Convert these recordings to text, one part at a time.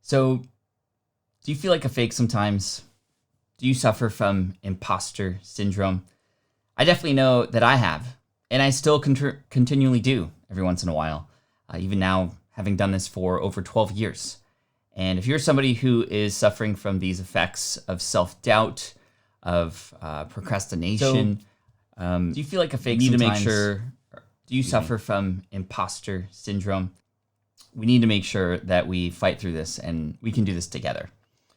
So, do you feel like a fake sometimes? Do you suffer from imposter syndrome? I definitely know that I have, and I still continually do every once in a while, even now having done this for over 12 years. And if you're somebody who is suffering from these effects of self-doubt, of procrastination, do you feel like a fake sometimes? Need to make sure. Do you suffer from imposter syndrome? We need to make sure that we fight through this, and we can do this together.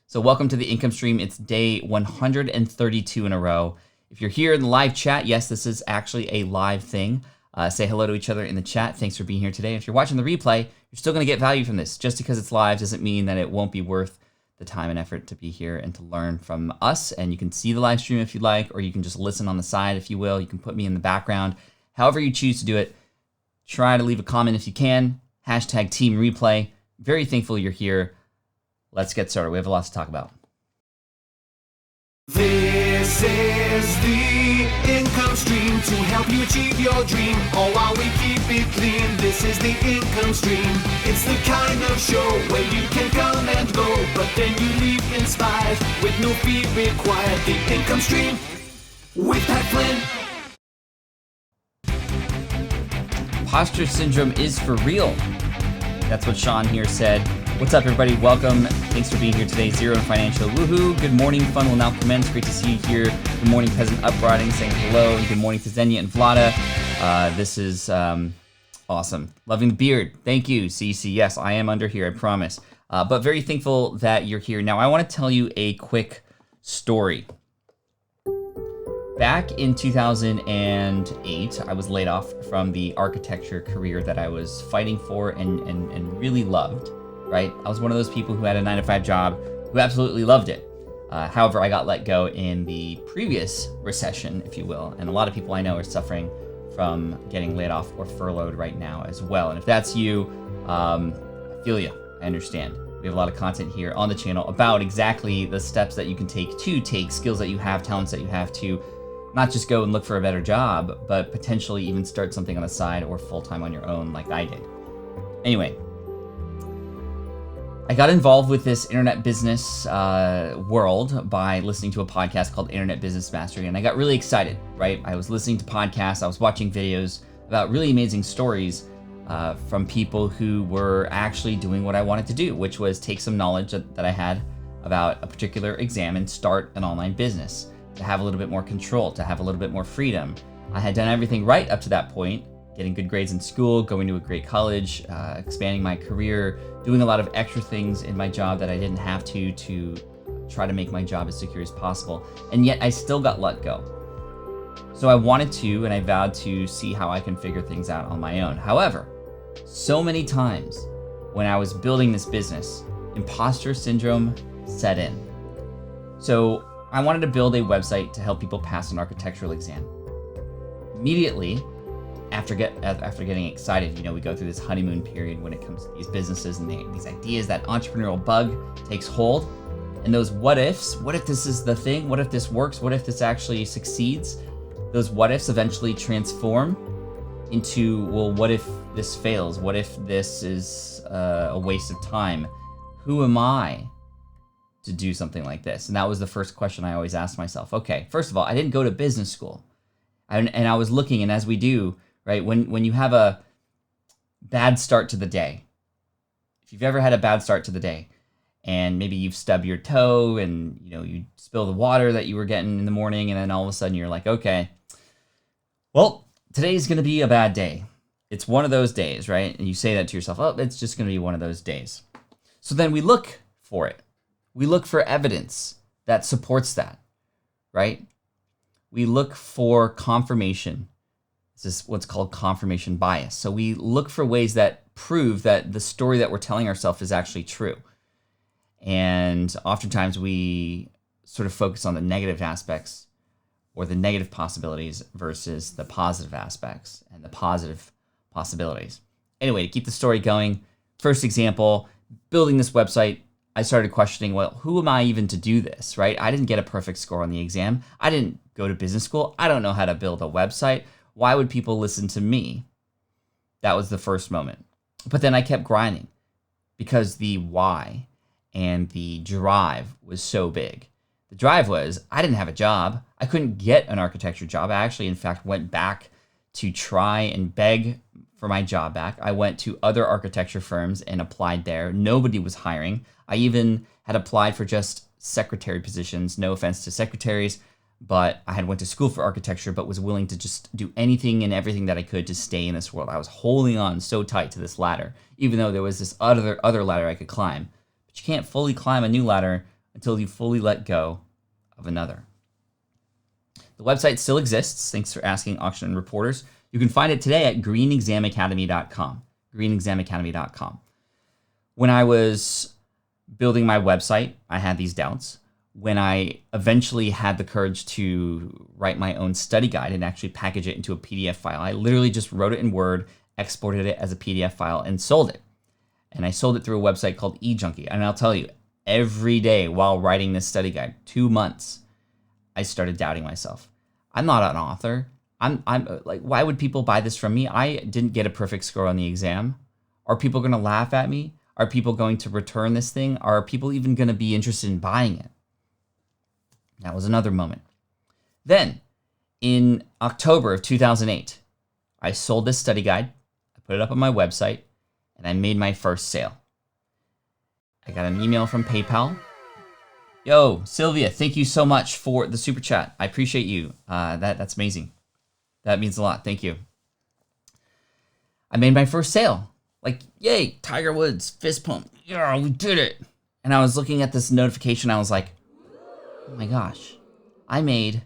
So welcome to the income stream. It's day 132 in a row. If you're here in the live chat, yes, this is actually a live thing. Say hello to each other in the chat. Thanks for being here today. If you're watching the replay, you're still going to get value from this. Just because it's live doesn't mean that it won't be worth the time and effort to be here and to learn from us. And you can see the live stream if you'd like, or you can just listen on the side if you will. You can put me in the background. However you choose to do it, try to leave a comment if you can. Hashtag team replay. Very thankful you're here. Let's get started. We have a lot to talk about. This is the income stream to help you achieve your dream, all while we keep it clean. This is the income stream. It's the kind of show where you can come and go, but then you leave inspired with no fee required. The income stream with Pat Flynn. Imposter syndrome is for real. That's what Sean here said. What's up, everybody? Welcome. Thanks for being here today. Zero and Financial. Woohoo. Good morning. Fun will now commence. Great to see you here. Good morning, Peasant Uprising, saying hello. And good morning to Xenia and Vlada. This is awesome. Loving the beard. Thank you, CC. Yes, I am under here, I promise. But very thankful that you're here. Now, I want to tell you a quick story. Back in 2008, I was laid off from the architecture career that I was fighting for and really loved, right? I was one of those people who had a 9-to-5 job who absolutely loved it. However, I got let go in the previous recession, if you will, and a lot of people I know are suffering from getting laid off or furloughed right now as well. And if that's you, I feel you. I understand. We have a lot of content here on the channel about exactly the steps that you can take to take skills that you have, talents that you have to not just go and look for a better job, but potentially even start something on the side or full-time on your own like I did. Anyway, I got involved with this internet business world by listening to a podcast called Internet Business Mastery, and I got really excited, right? I was listening to podcasts, I was watching videos about really amazing stories from people who were actually doing what I wanted to do, which was take some knowledge that I had about a particular exam and start an online business. To have a little bit more control, to have a little bit more freedom. I had done everything right up to that point, getting good grades in school, going to a great college, expanding my career, doing a lot of extra things in my job that I didn't have to try to make my job as secure as possible. And yet I still got let go. So I wanted to, and I vowed to see how I can figure things out on my own. However, so many times when I was building this business, imposter syndrome set in. So I wanted to build a website to help people pass an architectural exam. Immediately, after getting excited, we go through this honeymoon period when it comes to these businesses and these ideas. That entrepreneurial bug takes hold, and those what ifs. What if this is the thing? What if this works? What if this actually succeeds? Those what ifs eventually transform into, well, what if this fails? What if this is a waste of time? Who am I to do something like this? And that was the first question I always asked myself. Okay, first of all, I didn't go to business school. And I was looking, and as we do, right, when you have a bad start to the day, if you've ever had a bad start to the day, and maybe you've stubbed your toe and you spill the water that you were getting in the morning, and then all of a sudden you're like, okay, well, today's gonna be a bad day. It's one of those days, right? And you say that to yourself, oh, it's just gonna be one of those days. So then we look for it. We look for evidence that supports that, right? We look for confirmation. This is what's called confirmation bias. So we look for ways that prove that the story that we're telling ourselves is actually true. And oftentimes we sort of focus on the negative aspects or the negative possibilities versus the positive aspects and the positive possibilities. Anyway, to keep the story going, first example, building this website, I started questioning, well, who am I even to do this, right? I didn't get a perfect score on the exam. I didn't go to business school. I don't know how to build a website. Why would people listen to me? That was the first moment. But then I kept grinding because the why and the drive was so big. The drive was, I didn't have a job. I couldn't get an architecture job. I actually, in fact, went back to try and beg for my job back. I went to other architecture firms and applied there. Nobody was hiring. I even had applied for just secretary positions. No offense to secretaries, but I had went to school for architecture, but was willing to just do anything and everything that I could to stay in this world. I was holding on so tight to this ladder, even though there was this other ladder I could climb. But you can't fully climb a new ladder until you fully let go of another. The website still exists. Thanks for asking, Auction Reporters. You can find it today at greenexamacademy.com. greenexamacademy.com. When I was building my website, I had these doubts. When I eventually had the courage to write my own study guide and actually package it into a PDF file, I literally just wrote it in Word, exported it as a PDF file, and sold it. And I sold it through a website called eJunkie. And I'll tell you, every day while writing this study guide, 2 months, I started doubting myself. I'm not an author. I'm like, why would people buy this from me? I didn't get a perfect score on the exam. Are people going to laugh at me? Are people going to return this thing? Are people even going to be interested in buying it? That was another moment. Then, in October of 2008, I sold this study guide. I put it up on my website, and I made my first sale. I got an email from PayPal. Yo, Sylvia, thank you so much for the super chat. I appreciate you. That's amazing. That means a lot. Thank you. I made my first sale. Like, yay, Tiger Woods, fist pump. Yeah, we did it. And I was looking at this notification. I was like, oh my gosh, I made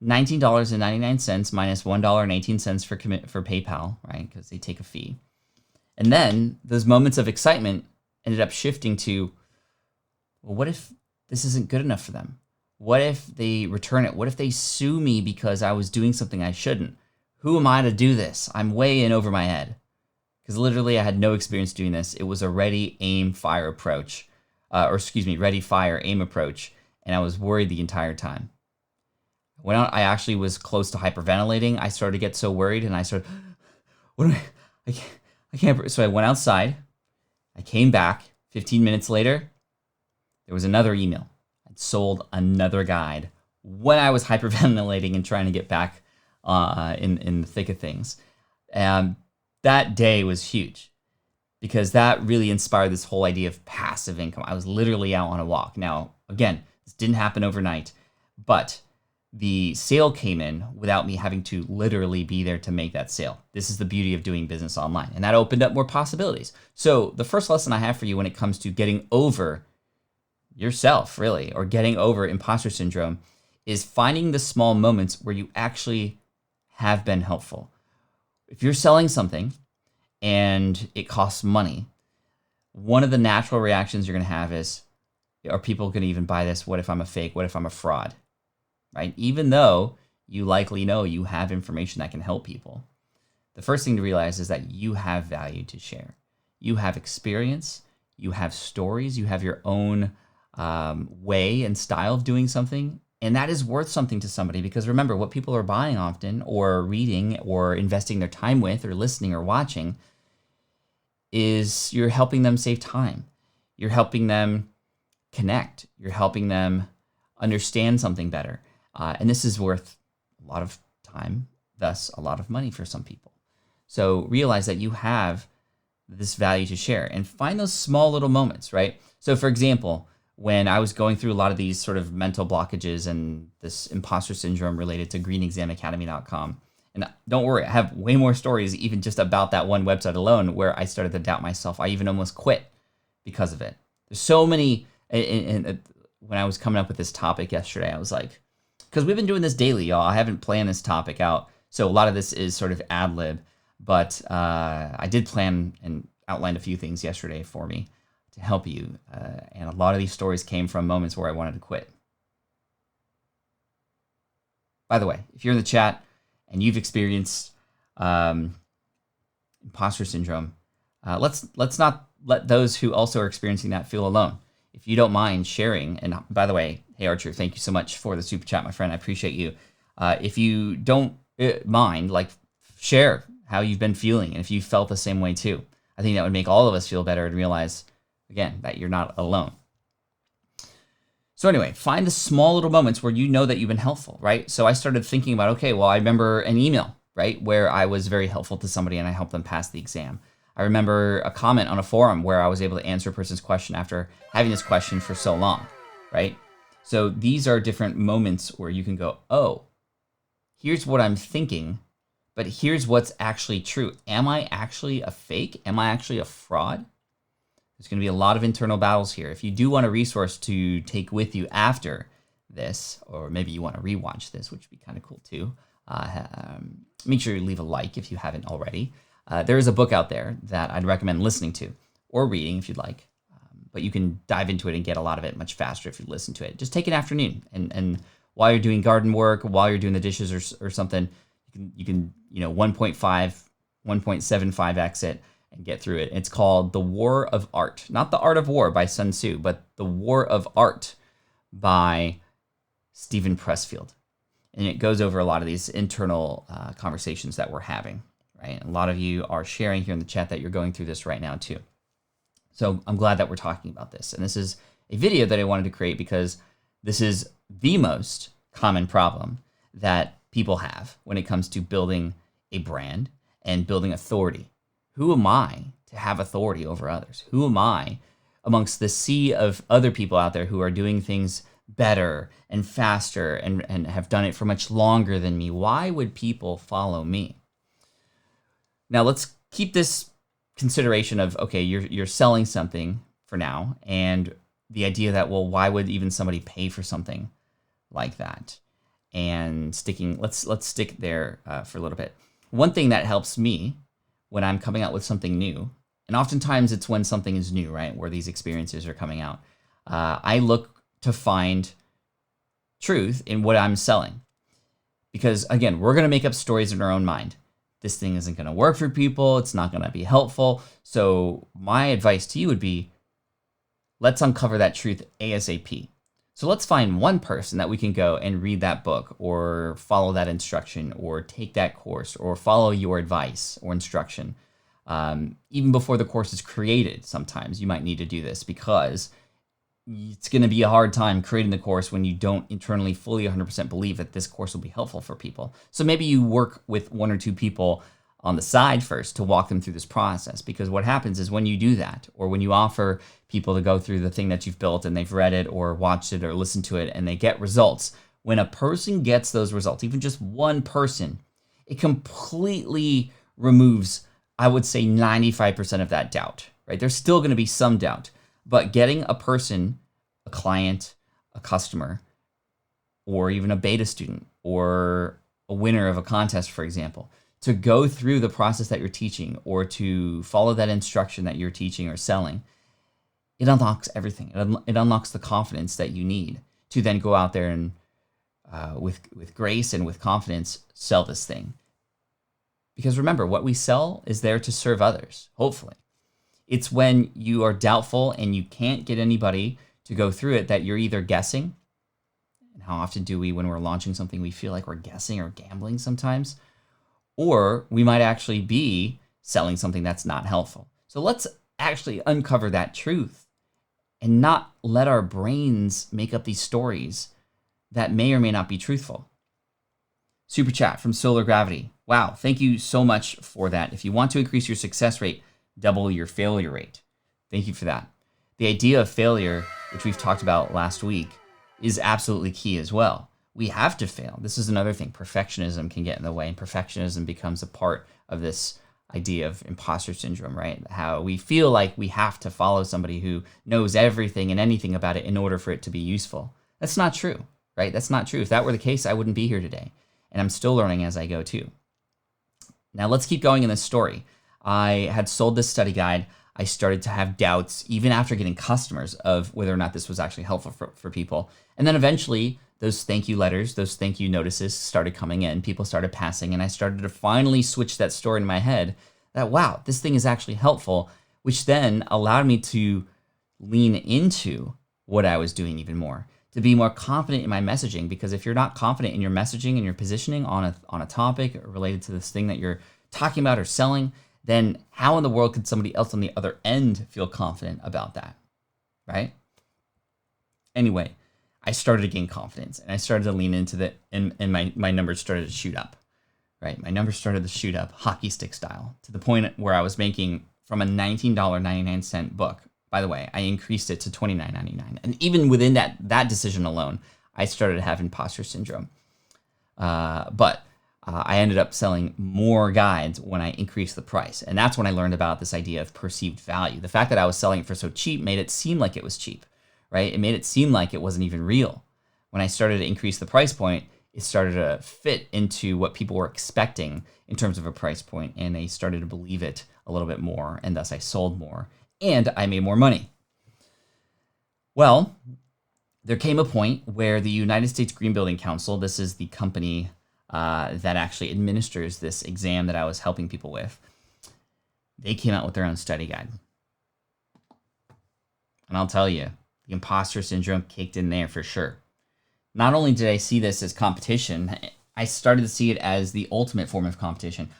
$19.99 minus $1.18 for PayPal, right? Because they take a fee. And then those moments of excitement ended up shifting to, well, what if this isn't good enough for them? What if they return it? What if they sue me because I was doing something I shouldn't? Who am I to do this? I'm way in over my head. Because literally I had no experience doing this. It was a ready, aim, fire approach. Ready, fire, aim approach. And I was worried the entire time. When I actually was close to hyperventilating, I started to get so worried and I started, I can't. So I went outside. I came back. 15 minutes later, there was another email. I'd sold another guide when I was hyperventilating and trying to get back in the thick of things. And that day was huge because that really inspired this whole idea of passive income. I was literally out on a walk. Now, again, this didn't happen overnight, but the sale came in without me having to literally be there to make that sale. This is the beauty of doing business online. And that opened up more possibilities. So the first lesson I have for you when it comes to getting over yourself, really, or getting over imposter syndrome is finding the small moments where you actually have been helpful. If you're selling something and it costs money, one of the natural reactions you're going to have is, are people going to even buy this? What if I'm a fake? What if I'm a fraud? Right? Even though you likely know you have information that can help people, the first thing to realize is that you have value to share. You have experience, you have stories, you have your own way and style of doing something, and that is worth something to somebody because remember, what people are buying often or reading or investing their time with or listening or watching is you're helping them save time. You're helping them connect. You're helping them understand something better. And this is worth a lot of time, thus a lot of money for some people. So realize that you have this value to share and find those small little moments, right? So for example, when I was going through a lot of these sort of mental blockages and this imposter syndrome related to greenexamacademy.com, and don't worry, I have way more stories even just about that one website alone where I started to doubt myself. I even almost quit because of it. There's so many, and when I was coming up with this topic yesterday, I was like, because we've been doing this daily, y'all. I haven't planned this topic out. So a lot of this is sort of ad lib, but I did plan and outlined a few things yesterday for me to help you. And a lot of these stories came from moments where I wanted to quit. By the way, if you're in the chat and you've experienced imposter syndrome, let's not let those who also are experiencing that feel alone. If you don't mind sharing, and by the way, hey Archer, thank you so much for the super chat, my friend. I appreciate you. If you don't mind, like, share how you've been feeling and if you felt the same way too. I think that would make all of us feel better and realize, again, that you're not alone. So anyway, find the small little moments where you know that you've been helpful, right? So I started thinking about, okay, well, I remember an email, right, where I was very helpful to somebody and I helped them pass the exam. I remember a comment on a forum where I was able to answer a person's question after having this question for so long, right? So these are different moments where you can go, oh, here's what I'm thinking, but here's what's actually true. Am I actually a fake? Am I actually a fraud? There's going to be a lot of internal battles here. If you do want a resource to take with you after this, or maybe you want to rewatch this, which would be kind of cool too, make sure you leave a like if you haven't already. There is a book out there that I'd recommend listening to or reading if you'd like, but you can dive into it and get a lot of it much faster if you listen to it. Just take an afternoon and while you're doing garden work, while you're doing the dishes or something, you can 1.5, 1.75x it and get through it. It's called The War of Art, not The Art of War by Sun Tzu, but The War of Art by Stephen Pressfield. And it goes over a lot of these internal conversations that we're having, right? A lot of you are sharing here in the chat that you're going through this right now too. So I'm glad that we're talking about this. And this is a video that I wanted to create because this is the most common problem that people have when it comes to building a brand and building authority. Who am I to have authority over others? Who am I amongst the sea of other people out there who are doing things better and faster and have done it for much longer than me? Why would people follow me? Now let's keep this consideration of, okay, you're selling something for now, and the idea that, well, why would even somebody pay for something like that? And let's stick there for a little bit. One thing that helps me when I'm coming out with something new, and oftentimes it's when something is new, right, where these experiences are coming out, I look to find truth in what I'm selling. Because again, we're going to make up stories in our own mind. This thing isn't going to work for people. It's not going to be helpful. So my advice to you would be, let's uncover that truth ASAP. So let's find one person that we can go and read that book or follow that instruction or take that course or follow your advice or instruction. Even before the course is created, sometimes you might need to do this because it's going to be a hard time creating the course when you don't internally fully 100% believe that this course will be helpful for people. So maybe you work with one or two people on the side first to walk them through this process, because what happens is when you do that, or when you offer people to go through the thing that you've built and they've read it or watched it or listened to it and they get results, when a person gets those results, even just one person, it completely removes, I would say, 95% of that doubt, right? There's still going to be some doubt, but getting a person, a client, a customer, or even a beta student or a winner of a contest, for example, to go through the process that you're teaching or to follow that instruction that you're teaching or selling, it unlocks everything. It unlocks the confidence that you need to then go out there and with grace and with confidence sell this thing. Because remember, what we sell is there to serve others, hopefully. It's when you are doubtful and you can't get anybody to go through it that you're either guessing. And how often do we, when we're launching something, we feel like we're guessing or gambling sometimes? Or we might actually be selling something that's not helpful. So let's actually uncover that truth and not let our brains make up these stories that may or may not be truthful. Super chat from Solar Gravity. Wow, thank you so much for that. If you want to increase your success rate, double your failure rate. Thank you for that. The idea of failure, which we've talked about last week, is absolutely key as well. We have to fail. This is another thing. Perfectionism can get in the way, and perfectionism becomes a part of this idea of imposter syndrome, right? How we feel like we have to follow somebody who knows everything and anything about it in order for it to be useful. That's not true, right? That's not true. If that were the case, I wouldn't be here today. And I'm still learning as I go too. Now let's keep going in this story. I had sold this study guide. I started to have doubts, even after getting customers, of whether or not this was actually helpful for people. And then eventually, those thank you letters, those thank you notices started coming in. People started passing, and I started to finally switch that story in my head that, wow, this thing is actually helpful, which then allowed me to lean into what I was doing even more, to be more confident in my messaging. Because if you're not confident in your messaging and your positioning on a topic related to this thing that you're talking about or selling, then how in the world could somebody else on the other end feel confident about that, right? Anyway, I started to gain confidence, and I started to lean into it, and my numbers started to shoot up, right? My numbers started to shoot up hockey stick style to the point where I was making from a $19.99 book. By the way, I increased it to $29.99. And even within that decision alone, I started to have imposter syndrome. But I ended up selling more guides when I increased the price. And that's when I learned about this idea of perceived value. The fact that I was selling it for so cheap made it seem like it was cheap, right? It made it seem like it wasn't even real. When I started to increase the price point, it started to fit into what people were expecting in terms of a price point, and they started to believe it a little bit more, and thus I sold more, and I made more money. Well, there came a point where the United States Green Building Council, this is the company that actually administers this exam that I was helping people with, they came out with their own study guide. And I'll tell you, the imposter syndrome kicked in there for sure. Not only did I see this as competition, I started to see it as the ultimate form of competition.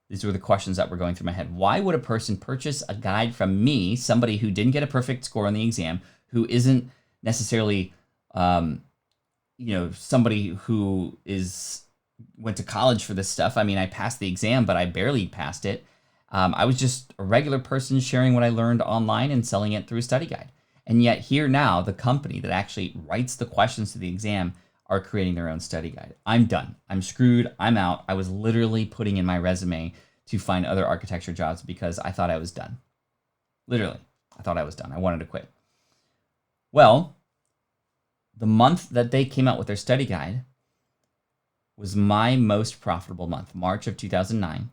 These were the questions that were going through my head. Why would a person purchase a guide from me, somebody who didn't get a perfect score on the exam, who isn't necessarily, somebody who went to college for this stuff? I mean, I passed the exam, but I barely passed it. I was just a regular person sharing what I learned online and selling it through a study guide. And yet here now, the company that actually writes the questions to the exam are creating their own study guide. I'm done. I'm screwed. I'm out. I was literally putting in my resume to find other architecture jobs because I thought I was done. Literally, I thought I was done. I wanted to quit. Well, the month that they came out with their study guide was my most profitable month, March of 2009.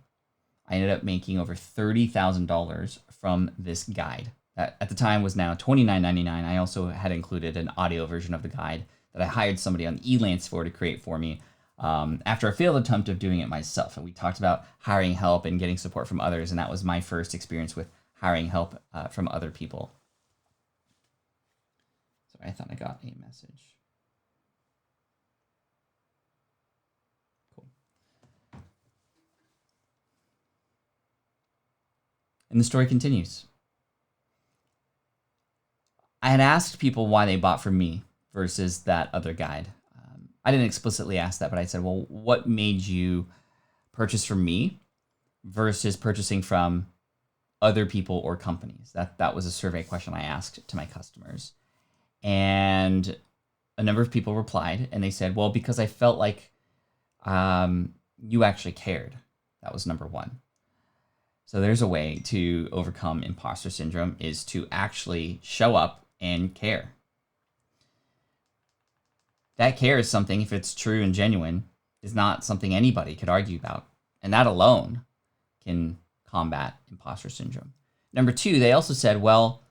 I ended up making over $30,000 from this guide. That at the time was now $29.99. I also had included an audio version of the guide that I hired somebody on Elance for to create for me after a failed attempt of doing it myself. And we talked about hiring help and getting support from others, and that was my first experience with hiring help from other people. Sorry, I thought I got a message. Cool. And the story continues. I had asked people why they bought from me versus that other guide. I didn't explicitly ask that, but I said, well, what made you purchase from me versus purchasing from other people or companies? That was a survey question I asked to my customers. And a number of people replied, and they said, well, because I felt like you actually cared. That was number one. So there's a way to overcome imposter syndrome, is to actually show up and care. That care is something, if it's true and genuine, is not something anybody could argue about. And that alone can combat imposter syndrome. Number two, they also said, well,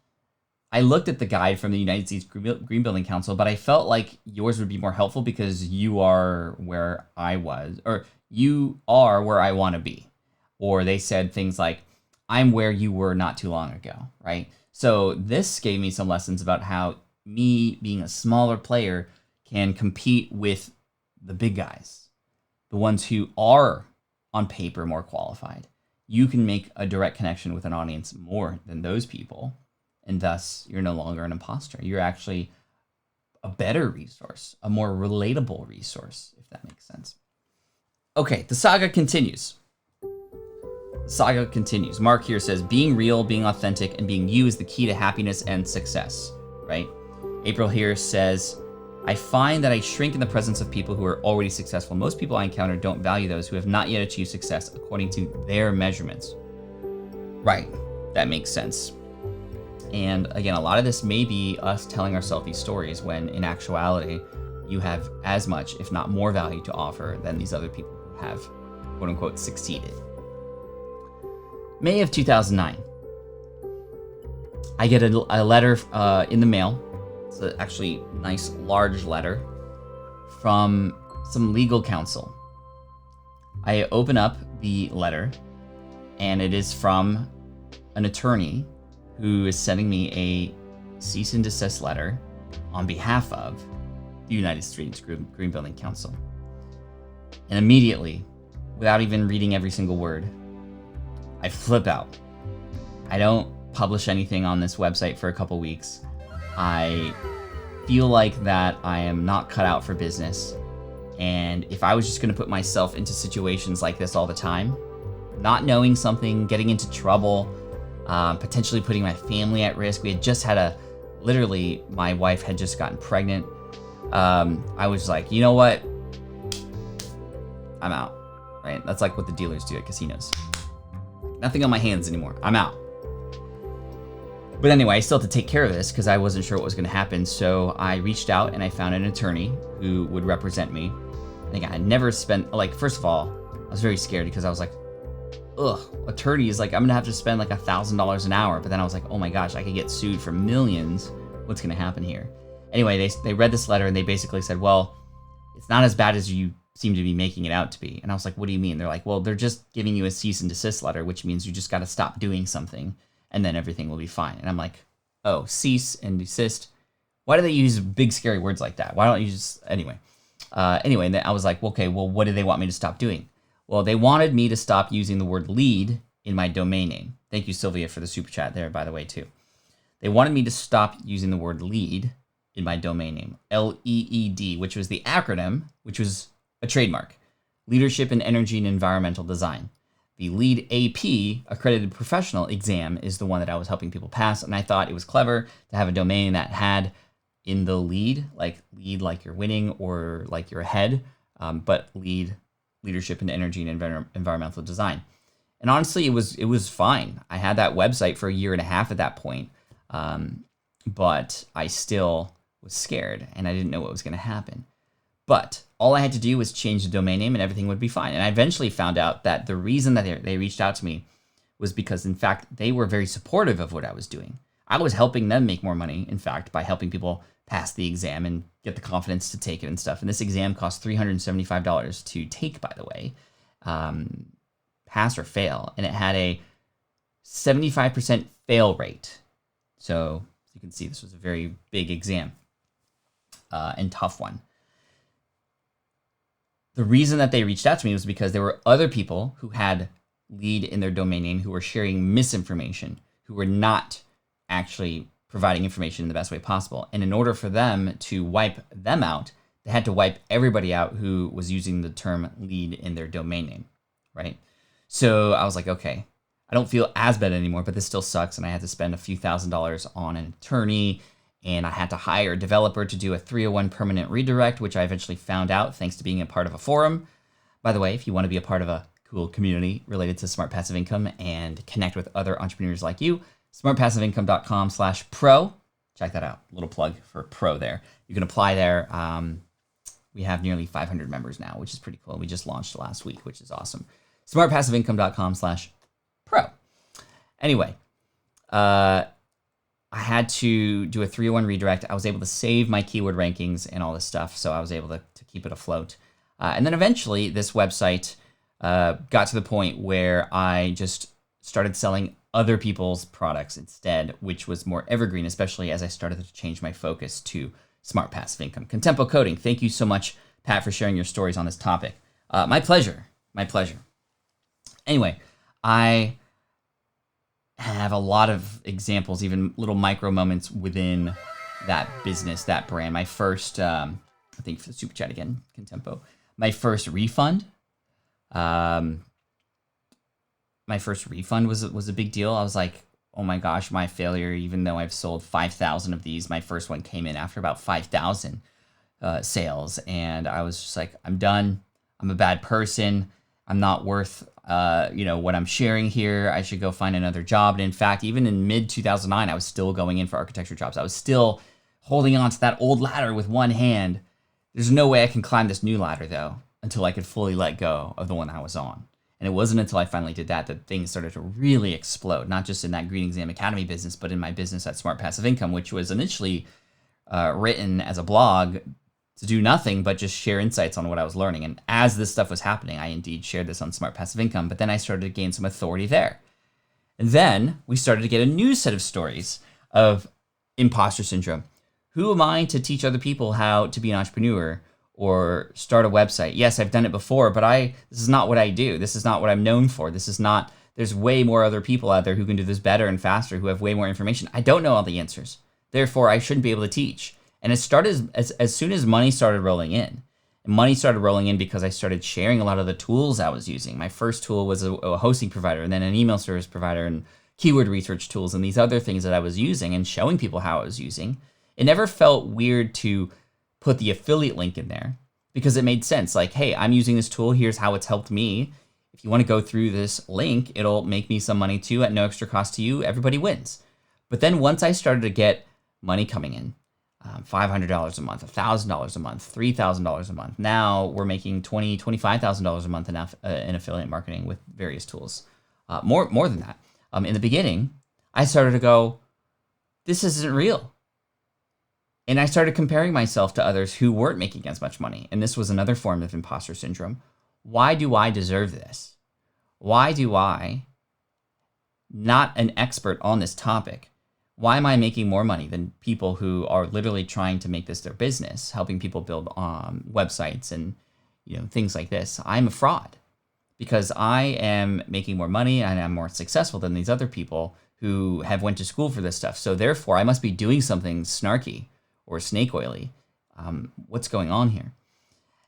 I looked at the guide from the United States Green Building Council, but I felt like yours would be more helpful because you are where I was, or you are where I want to be. Or they said things like, I'm where you were not too long ago, right? So this gave me some lessons about how me being a smaller player can compete with the big guys, the ones who are on paper more qualified. You can make a direct connection with an audience more than those people, and thus you're no longer an imposter. You're actually a better resource, a more relatable resource, if that makes sense. Okay, the saga continues. Mark here says, being real, being authentic, and being you is the key to happiness and success, right? April here says, I find that I shrink in the presence of people who are already successful. Most people I encounter don't value those who have not yet achieved success according to their measurements. Right, that makes sense. And again, a lot of this may be us telling ourselves these stories when in actuality, you have as much, if not more value to offer than these other people who have, quote unquote, succeeded. May of 2009, I get a letter in the mail. It's actually a nice large letter from some legal counsel. I open up the letter, and it is from an attorney who is sending me a cease and desist letter on behalf of the United States Green Building Council. And immediately, without even reading every single word, I flip out. I don't publish anything on this website for a couple weeks. I feel like that I am not cut out for business. And if I was just going to put myself into situations like this all the time, not knowing something, getting into trouble, potentially putting my family at risk. We had just had literally, my wife had just gotten pregnant. I was like, you know what? I'm out, right? That's like what the dealers do at casinos. Nothing on my hands anymore. I'm out. But anyway, I still had to take care of this because I wasn't sure what was going to happen. So I reached out and I found an attorney who would represent me. And again, I never spent, like, first of all, I was very scared because I was like, ugh, attorneys, like, I'm going to have to spend like $1,000 an hour. But then I was like, oh my gosh, I could get sued for millions. What's going to happen here? Anyway, they read this letter and they basically said, well, it's not as bad as you seem to be making it out to be. And I was like, what do you mean? They're like, well, they're just giving you a cease and desist letter, which means you just got to stop doing something and then everything will be fine. And I'm like, oh, cease and desist. Why do they use big, scary words like that? Why don't you just, anyway. And then I was like, okay, well, what do they want me to stop doing? Well, they wanted me to stop using the word lead in my domain name. Thank you, Sylvia, for the super chat there, by the way, too. They wanted me to stop using the word lead in my domain name, LEED, which was the acronym, which was a trademark, Leadership in Energy and Environmental Design. The LEED AP, Accredited Professional exam, is the one that I was helping people pass, and I thought it was clever to have a domain that had in the lead like you're winning or like you're ahead, but Leadership in Energy and Environmental Design. And honestly, it was fine. I had that website for 1.5 years at that point, but I still was scared, and I didn't know what was going to happen. But all I had to do was change the domain name and everything would be fine. And I eventually found out that the reason that they reached out to me was because, in fact, they were very supportive of what I was doing. I was helping them make more money, in fact, by helping people pass the exam and get the confidence to take it and stuff. And this exam cost $375 to take, by the way, pass or fail. And it had a 75% fail rate. So you can see this was a very big exam and tough one. The reason that they reached out to me was because there were other people who had lead in their domain name who were sharing misinformation, who were not actually providing information in the best way possible. And in order for them to wipe them out, they had to wipe everybody out who was using the term lead in their domain name, right? So I was like, okay, I don't feel as bad anymore, but this still sucks. And I had to spend a few $1,000s on an attorney, and I had to hire a developer to do a 301 permanent redirect, which I eventually found out thanks to being a part of a forum. By the way, if you want to be a part of a cool community related to smart passive income and connect with other entrepreneurs like you, smartpassiveincome.com/pro. Check that out. A little plug for pro there. You can apply there. We have nearly 500 members now, which is pretty cool. We just launched last week, which is awesome. smartpassiveincome.com/pro. Anyway, I had to do a 301 redirect. I was able to save my keyword rankings and all this stuff, so I was able to keep it afloat. And then eventually, this website got to the point where I just started selling other people's products instead, which was more evergreen, especially as I started to change my focus to smart passive income. Contempo Coding, thank you so much, Pat, for sharing your stories on this topic. My pleasure. My pleasure. Anyway, I have a lot of examples, even little micro moments within that business, that brand. My first, I think for the super chat again, Contempo, my first refund. My first refund was a big deal. I was like, oh my gosh, my failure, even though I've sold 5,000 of these, my first one came in after about 5,000 sales. And I was just like, I'm done. I'm a bad person. I'm not worth what I'm sharing here. I should go find another job. And in fact, even in mid 2009, I was still going in for architecture jobs. I was still holding on to that old ladder with one hand. There's no way I can climb this new ladder though, until I could fully let go of the one I was on. And it wasn't until I finally did that things started to really explode, not just in that Green Exam Academy business, but in my business at Smart Passive Income, which was initially written as a blog to do nothing but just share insights on what I was learning. And as this stuff was happening, I indeed shared this on Smart Passive Income, but then I started to gain some authority there. And then we started to get a new set of stories of imposter syndrome. Who am I to teach other people how to be an entrepreneur or start a website? Yes, I've done it before, but this is not what I do. This is not what I'm known for. There's way more other people out there who can do this better and faster, who have way more information. I don't know all the answers. Therefore, I shouldn't be able to teach. And it started as soon as money started rolling in. And money started rolling in because I started sharing a lot of the tools I was using. My first tool was a hosting provider, and then an email service provider, and keyword research tools, and these other things that I was using, and showing people how I was using. It never felt weird to put the affiliate link in there because it made sense. Like, hey, I'm using this tool. Here's how it's helped me. If you want to go through this link, it'll make me some money too at no extra cost to you. Everybody wins. But then once I started to get money coming in, $500 a month, $1,000 a month, $3,000 a month. Now we're making $20,000, $25,000 a month in affiliate marketing with various tools. More than that. In the beginning, I started to go, this isn't real. And I started comparing myself to others who weren't making as much money. And this was another form of imposter syndrome. Why do I deserve this? Why do I, not an expert on this topic, why am I making more money than people who are literally trying to make this their business, helping people build websites and things like this? I'm a fraud because I am making more money and I'm more successful than these other people who have went to school for this stuff. So therefore, I must be doing something snarky or snake oily. What's going on here?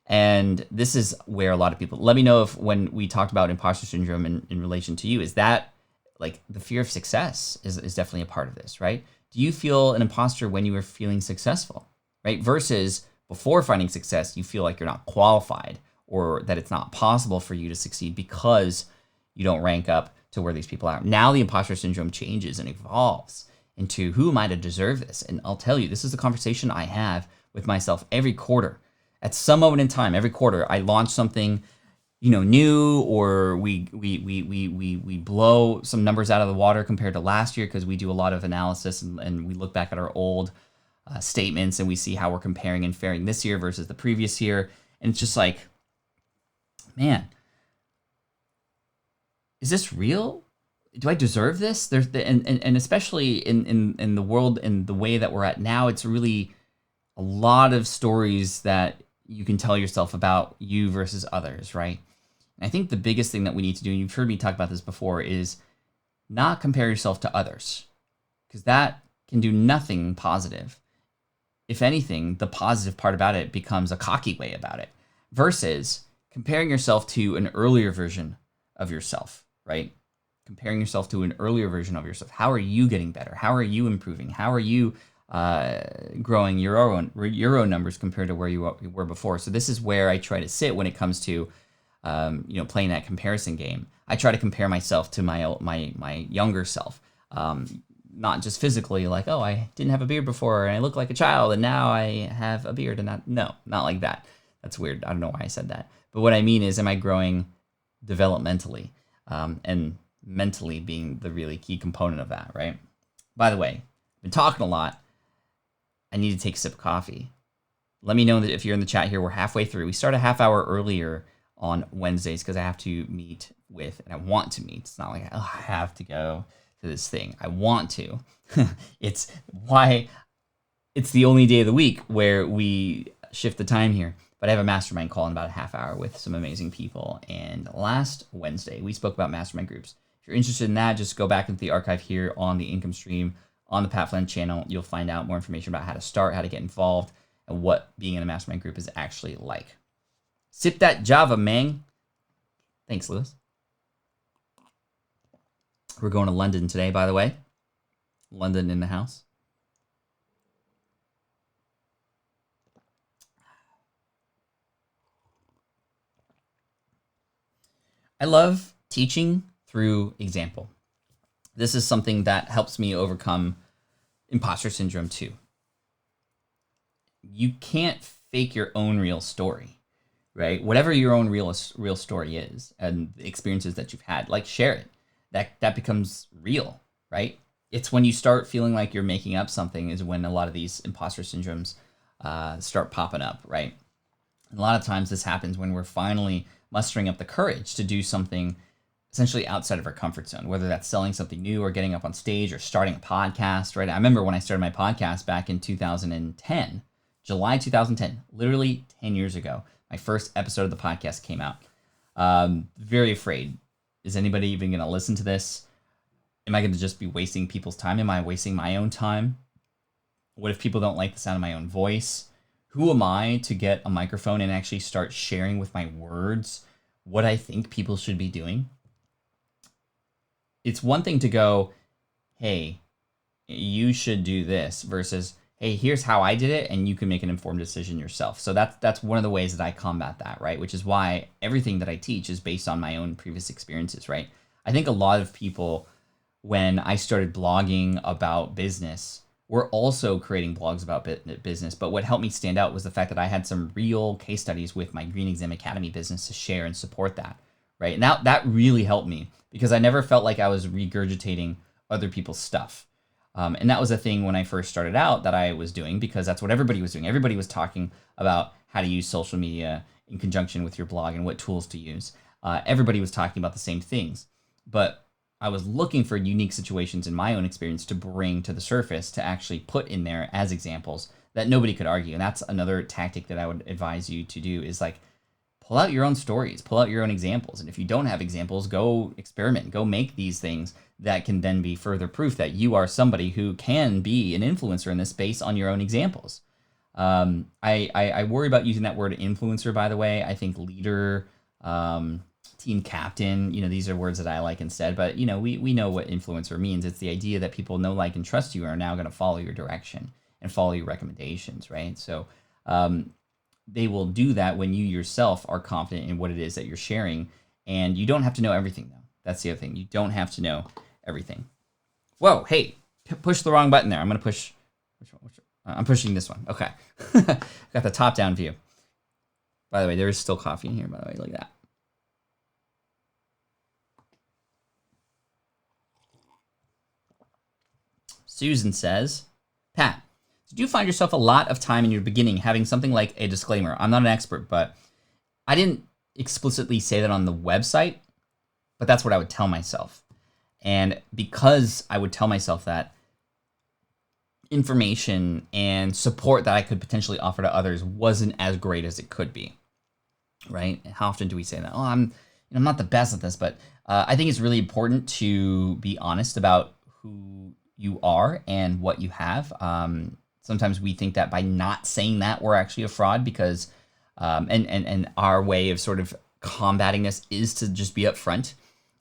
And this is where a lot of people, let me know if when we talked about imposter syndrome in relation to you, is that like the fear of success is definitely a part of this, right? Do you feel an imposter when you are feeling successful, right? Versus before finding success, you feel like you're not qualified or that it's not possible for you to succeed because you don't rank up to where these people are. Now the imposter syndrome changes and evolves into who am I to deserve this? And I'll tell you, this is the conversation I have with myself every quarter. At some moment in time, every quarter, I launch something, new, or we blow some numbers out of the water compared to last year because we do a lot of analysis and we look back at our old statements and we see how we're comparing and faring this year versus the previous year. And it's just like, man, is this real? Do I deserve this? And especially in the world and the way that we're at now, it's really a lot of stories that you can tell yourself about you versus others, right? And I think the biggest thing that we need to do, and you've heard me talk about this before, is not compare yourself to others, because that can do nothing positive. If anything, the positive part about it becomes a cocky way about it, versus comparing yourself to an earlier version of yourself, right? Comparing yourself to an earlier version of yourself. How are you getting better? How are you improving? How are you growing your own numbers compared to where you were before? So this is where I try to sit when it comes to playing that comparison game. I try to compare myself to my younger self, not just physically, like, oh, I didn't have a beard before and I look like a child and now I have a beard, and not like that. That's weird. I don't know why I said that. But what I mean is, am I growing developmentally, and mentally being the really key component of that, right? By the way, I've been talking a lot. I need to take a sip of coffee. Let me know that if you're in the chat here. We're halfway through. We start a half hour earlier on Wednesdays because I have to meet with, and I want to meet. It's not like, oh, I have to go to this thing. I want to. It's why it's the only day of the week where we shift the time here. But I have a mastermind call in about a half hour with some amazing people. And last Wednesday, we spoke about mastermind groups. If you're interested in that, just go back into the archive here on the Income Stream on the Pat Flynn channel. You'll find out more information about how to start, how to get involved, and what being in a mastermind group is actually like. Sip that Java, man. Thanks, Lewis. We're going to London today, by the way. London in the house. I love teaching through example. This is something that helps me overcome imposter syndrome too. You can't fake your own real story, right? Whatever your own real story is and the experiences that you've had, like, share it. That becomes real, right? It's when you start feeling like you're making up something is when a lot of these imposter syndromes start popping up, right? And a lot of times this happens when we're finally mustering up the courage to do something essentially outside of our comfort zone, whether that's selling something new or getting up on stage or starting a podcast, right? I remember when I started my podcast back in 2010, July 2010, literally 10 years ago, my first episode of the podcast came out. Very afraid. Is anybody even going to listen to this? Am I going to just be wasting people's time? Am I wasting my own time? What if people don't like the sound of my own voice? Who am I to get a microphone and actually start sharing with my words what I think people should be doing? It's one thing to go, hey, you should do this, versus, hey, here's how I did it, and you can make an informed decision yourself. So that's one of the ways that I combat that, right? Which is why everything that I teach is based on my own previous experiences, right? I think a lot of people, when I started blogging about business, were also creating blogs about business. But what helped me stand out was the fact that I had some real case studies with my Green Exam Academy business to share and support that, right? And that really helped me, because I never felt like I was regurgitating other people's stuff. And that was a thing when I first started out that I was doing, because that's what everybody was doing. Everybody was talking about how to use social media in conjunction with your blog and what tools to use. Everybody was talking about the same things, but I was looking for unique situations in my own experience to bring to the surface, to actually put in there as examples that nobody could argue. And that's another tactic that I would advise you to do, is like, pull out your own stories, pull out your own examples. And if you don't have examples, go experiment, go make these things that can then be further proof that you are somebody who can be an influencer in this space on your own examples. I worry about using that word influencer, by the way. I think leader, team captain, these are words that I like instead. But, we know what influencer means. It's the idea that people know, like, and trust you, and are now going to follow your direction and follow your recommendations, right? So they will do that when you yourself are confident in what it is that you're sharing. And you don't have to know everything, though. That's the other thing. You don't have to know everything. Whoa, hey, push the wrong button there. I'm going to push. Which one? I'm pushing this one. Okay. Got the top-down view. By the way, there is still coffee in here, by the way. Look at that. Susan says, Pat, did you find yourself a lot of time in your beginning having something like a disclaimer? I'm not an expert, but I didn't explicitly say that on the website, but that's what I would tell myself. And because I would tell myself that, information and support that I could potentially offer to others wasn't as great as it could be, right? How often do we say that? Oh, I'm not the best at this, but I think it's really important to be honest about who you are and what you have. Sometimes we think that by not saying that, we're actually a fraud, because and our way of sort of combating this is to just be upfront.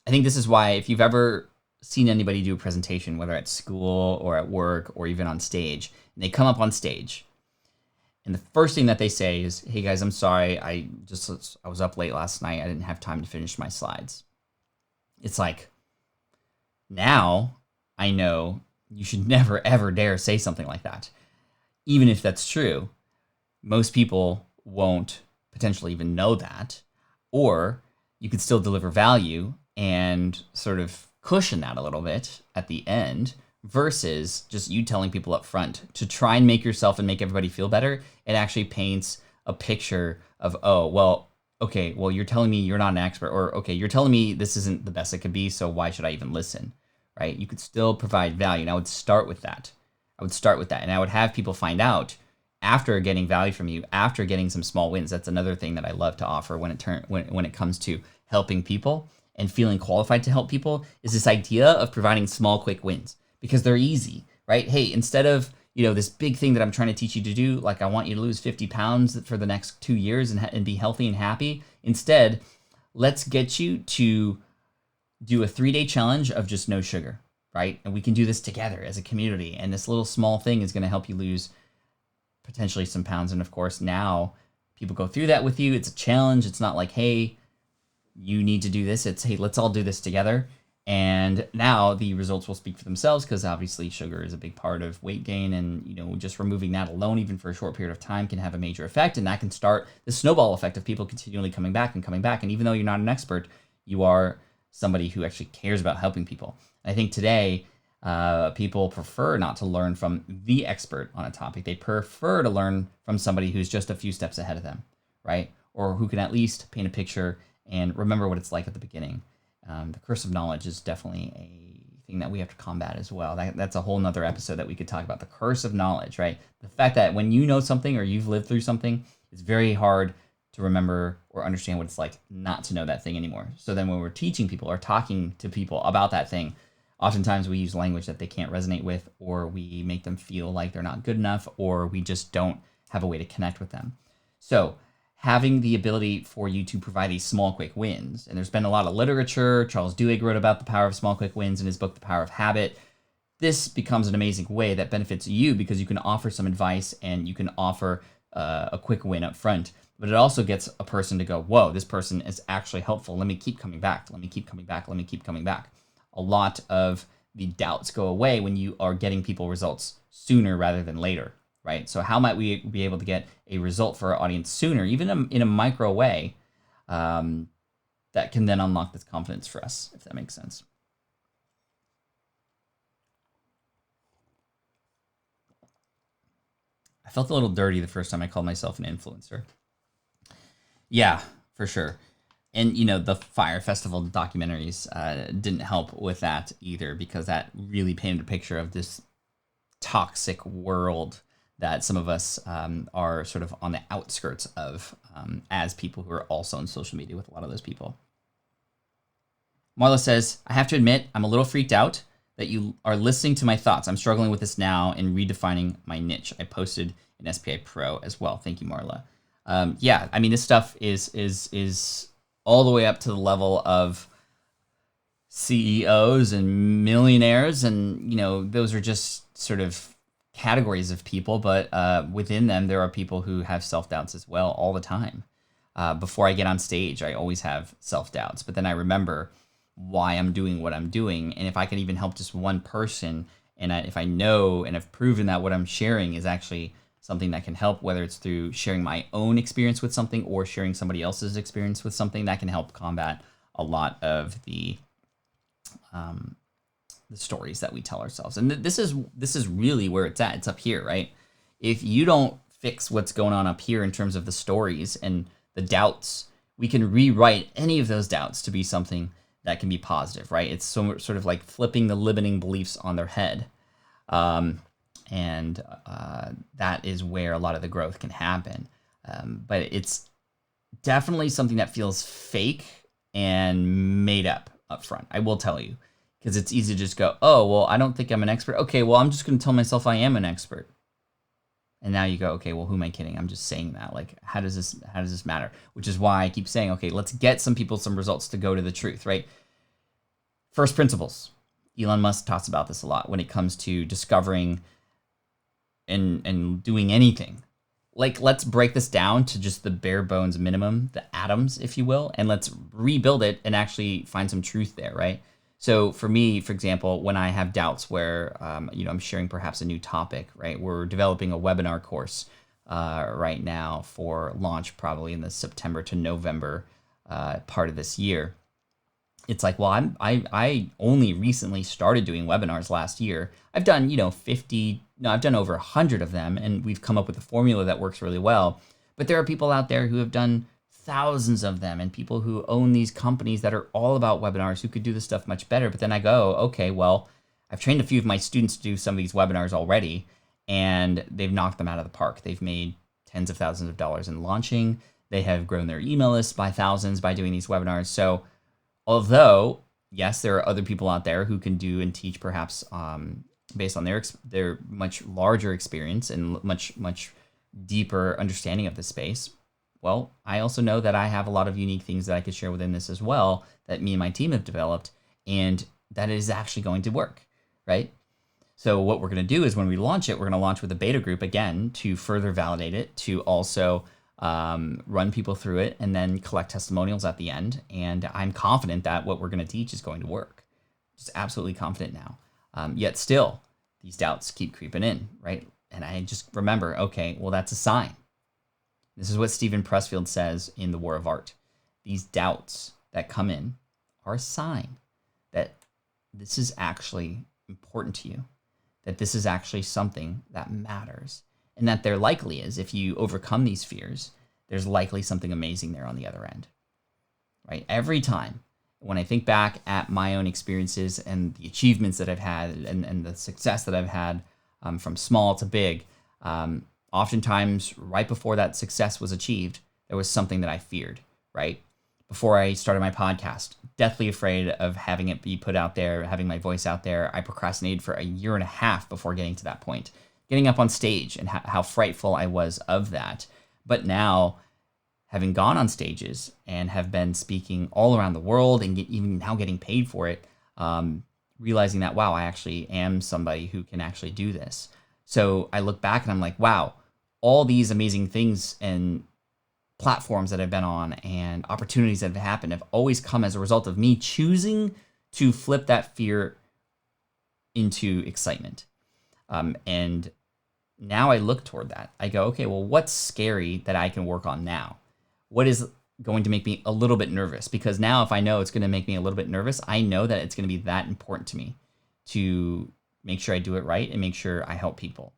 I think this is why, if you've ever seen anybody do a presentation, whether at school or at work or even on stage, and they come up on stage, and the first thing that they say is, hey guys, I'm sorry, I was up late last night, I didn't have time to finish my slides. It's like, now I know you should never ever dare say something like that. Even if that's true, most people won't potentially even know that, or you could still deliver value and sort of cushion that a little bit at the end, versus just you telling people up front to try and make yourself and make everybody feel better. It actually paints a picture of, oh, well, okay, well, you're telling me you're not an expert, or okay, you're telling me this isn't the best it could be, so why should I even listen, right? You could still provide value. And I would start with that. And I would have people find out after getting value from you, after getting some small wins. That's another thing that I love to offer when it comes to helping people and feeling qualified to help people, is this idea of providing small, quick wins, because they're easy, right? Hey, instead of, this big thing that I'm trying to teach you to do, like I want you to lose 50 pounds for the next 2 years and be healthy and happy. Instead, let's get you to do a 3-day challenge of just no sugar, right? And we can do this together as a community. And this little small thing is going to help you lose potentially some pounds. And of course, now people go through that with you. It's a challenge. It's not like, hey, you need to do this. It's, hey, let's all do this together. And now the results will speak for themselves, because obviously sugar is a big part of weight gain. And, just removing that alone, even for a short period of time, can have a major effect. And that can start the snowball effect of people continually coming back. And even though you're not an expert, you are somebody who actually cares about helping people. I think today, people prefer not to learn from the expert on a topic. They prefer to learn from somebody who's just a few steps ahead of them, right? Or who can at least paint a picture and remember what it's like at the beginning. The curse of knowledge is definitely a thing that we have to combat as well. That's a whole nother episode that we could talk about, the curse of knowledge, right? The fact that when you know something or you've lived through something, it's very hard to remember or understand what it's like not to know that thing anymore. So then when we're teaching people or talking to people about that thing, Oftentimes we use language that they can't resonate with, or we make them feel like they're not good enough, or we just don't have a way to connect with them. So having the ability for you to provide these small, quick wins, and there's been a lot of literature. Charles Duhigg wrote about the power of small, quick wins in his book, The Power of Habit. This becomes an amazing way that benefits you because you can offer some advice and you can offer a quick win up front. But it also gets a person to go, whoa, this person is actually helpful. Let me keep coming back. Let me keep coming back. Let me keep coming back. A lot of the doubts go away when you are getting people results sooner rather than later, right? So how might we be able to get a result for our audience sooner, even in a micro way, that can then unlock this confidence for us, if that makes sense. I felt a little dirty the first time I called myself an influencer. Yeah, for sure. And, the Fire Festival documentaries didn't help with that either, because that really painted a picture of this toxic world that some of us are sort of on the outskirts of as people who are also on social media with a lot of those people. Marla says, I have to admit, I'm a little freaked out that you are listening to my thoughts. I'm struggling with this now and redefining my niche. I posted in SPI Pro as well. Thank you, Marla. Yeah, I mean, this stuff is all the way up to the level of CEOs and millionaires, and those are just sort of categories of people. But within them, there are people who have self-doubts as well all the time. Before I get on stage, I always have self-doubts, but then I remember why I'm doing what I'm doing. And if I can even help just one person, and if I know and have proven that what I'm sharing is actually something that can help, whether it's through sharing my own experience with something or sharing somebody else's experience with something, that can help combat a lot of the stories that we tell ourselves. And this is really where it's at. It's up here, right? If you don't fix what's going on up here in terms of the stories and the doubts, we can rewrite any of those doubts to be something that can be positive, right? It's sort of like flipping the limiting beliefs on their head. And that is where a lot of the growth can happen. But it's definitely something that feels fake and made up front, I will tell you. Because it's easy to just go, oh, well, I don't think I'm an expert. Okay, well, I'm just going to tell myself I am an expert. And now you go, okay, well, who am I kidding? I'm just saying that. Like, how does this matter? Which is why I keep saying, okay, let's get some people some results to go to the truth, right? First principles. Elon Musk talks about this a lot when it comes to discovering and doing anything. Like, let's break this down to just the bare bones minimum, the atoms, if you will, and let's rebuild it and actually find some truth there, right? So for me, for example, when I have doubts where, I'm sharing perhaps a new topic, right? We're developing a webinar course right now for launch probably in the September to November part of this year. It's like, well, I only recently started doing webinars last year. I've done, I've done over 100 of them, and we've come up with a formula that works really well. But there are people out there who have done thousands of them, and people who own these companies that are all about webinars who could do this stuff much better. But then I go, okay, well, I've trained a few of my students to do some of these webinars already, and they've knocked them out of the park. They've made tens of thousands of dollars in launching. They have grown their email lists by thousands by doing these webinars. So although, yes, there are other people out there who can do and teach perhaps based on their much larger experience and much deeper understanding of the space. Well, I also know that I have a lot of unique things that I could share within this as well that me and my team have developed, and that is actually going to work, right? So what we're going to do is when we launch it, we're going to launch with a beta group again to further validate it, to also run people through it, and then collect testimonials at the end. And I'm confident that what we're going to teach is going to work. Just absolutely confident now. Yet still, these doubts keep creeping in, right? And I just remember, okay, well, that's a sign. This is what Stephen Pressfield says in The War of Art. These doubts that come in are a sign that this is actually important to you, that this is actually something that matters, and that there likely is, if you overcome these fears, there's likely something amazing there on the other end, right? Every time when I think back at my own experiences and the achievements that I've had and the success that I've had from small to big, oftentimes right before that success was achieved, there was something that I feared, right? before I started my podcast. Deathly afraid of having it be put out there, having my voice out there. I procrastinated for a year and a half before getting to that point, getting up on stage, and how frightful I was of that. But now, having gone on stages and have been speaking all around the world and even now getting paid for it, realizing that, wow, I actually am somebody who can actually do this. So I look back and I'm like, wow, all these amazing things and platforms that I've been on and opportunities that have happened have always come as a result of me choosing to flip that fear into excitement. And now I look toward that. I go, okay, well, what's scary that I can work on now? What is going to make me a little bit nervous? Because now if I know it's going to make me a little bit nervous, I know that it's going to be that important to me to make sure I do it right and make sure I help people.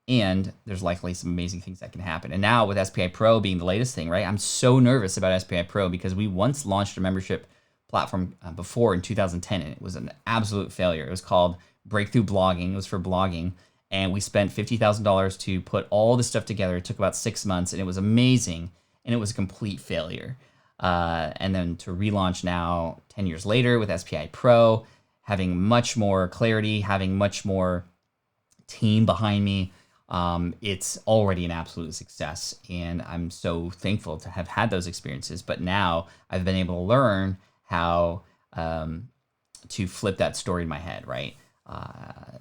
And there's likely some amazing things that can happen. And now with SPI Pro being the latest thing, right? I'm so nervous about SPI Pro because we once launched a membership platform before in 2010, and it was an absolute failure. It was called Breakthrough Blogging. It was for blogging. And we spent $50,000 to put all this stuff together. It took about 6 months, and it was amazing. And it was a complete failure. And then to relaunch now, 10 years later with SPI Pro, having much more clarity, having much more team behind me, it's already an absolute success. And I'm so thankful to have had those experiences. But now I've been able to learn how to flip that story in my head, right?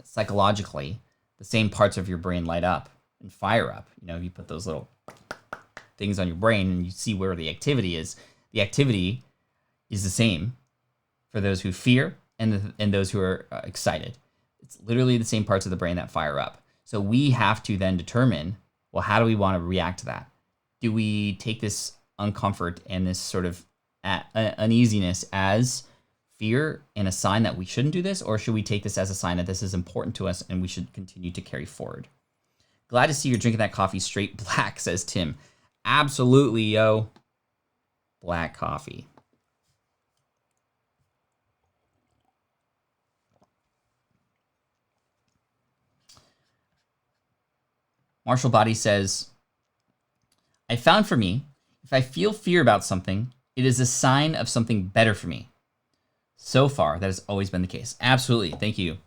Psychologically, the same parts of your brain light up and fire up. You know, you put those little things on your brain and you see where the activity is. The activity is the same for those who fear and those who are excited. It's literally the same parts of the brain that fire up. So we have to then determine, well, how do we want to react to that? Do we take this uncomfort and this sort of uneasiness as fear and a sign that we shouldn't do this? Or should we take this as a sign that this is important to us and we should continue to carry forward? Glad to see you're drinking that coffee straight black, says Tim. Absolutely, yo. Black coffee. Marshall Body says, I found for me, if I feel fear about something, it is a sign of something better for me. So far, that has always been the case. Absolutely. Thank you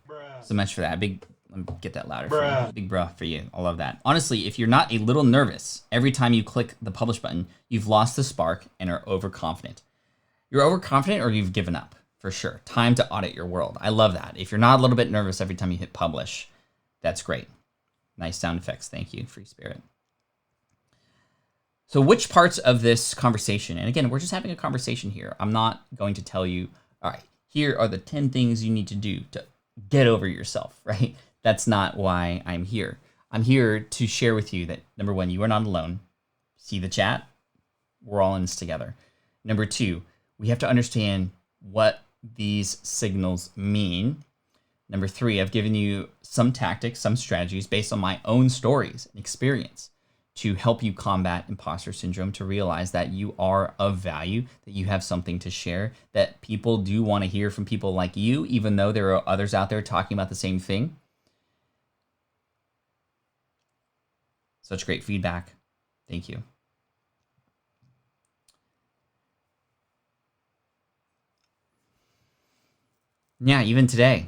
so much for that. Let me get that louder for you. Big bruh for you. I love that. Honestly, if you're not a little nervous every time you click the publish button, you've lost the spark and are overconfident. You're overconfident or you've given up, for sure. Time to audit your world. I love that. If you're not a little bit nervous every time you hit publish, that's great. Nice sound effects. Thank you, Free Spirit. So which parts of this conversation, and again, we're just having a conversation here. I'm not going to tell you, all right, here are the 10 things you need to do to get over yourself, right? That's not why I'm here. I'm here to share with you that, number one, you are not alone. See the chat? We're all in this together. Number two, we have to understand what these signals mean. Number three, I've given you some tactics, some strategies based on my own stories and experience to help you combat imposter syndrome, to realize that you are of value, that you have something to share, that people do want to hear from people like you, even though there are others out there talking about the same thing. Such great feedback. Thank you. Yeah, even today,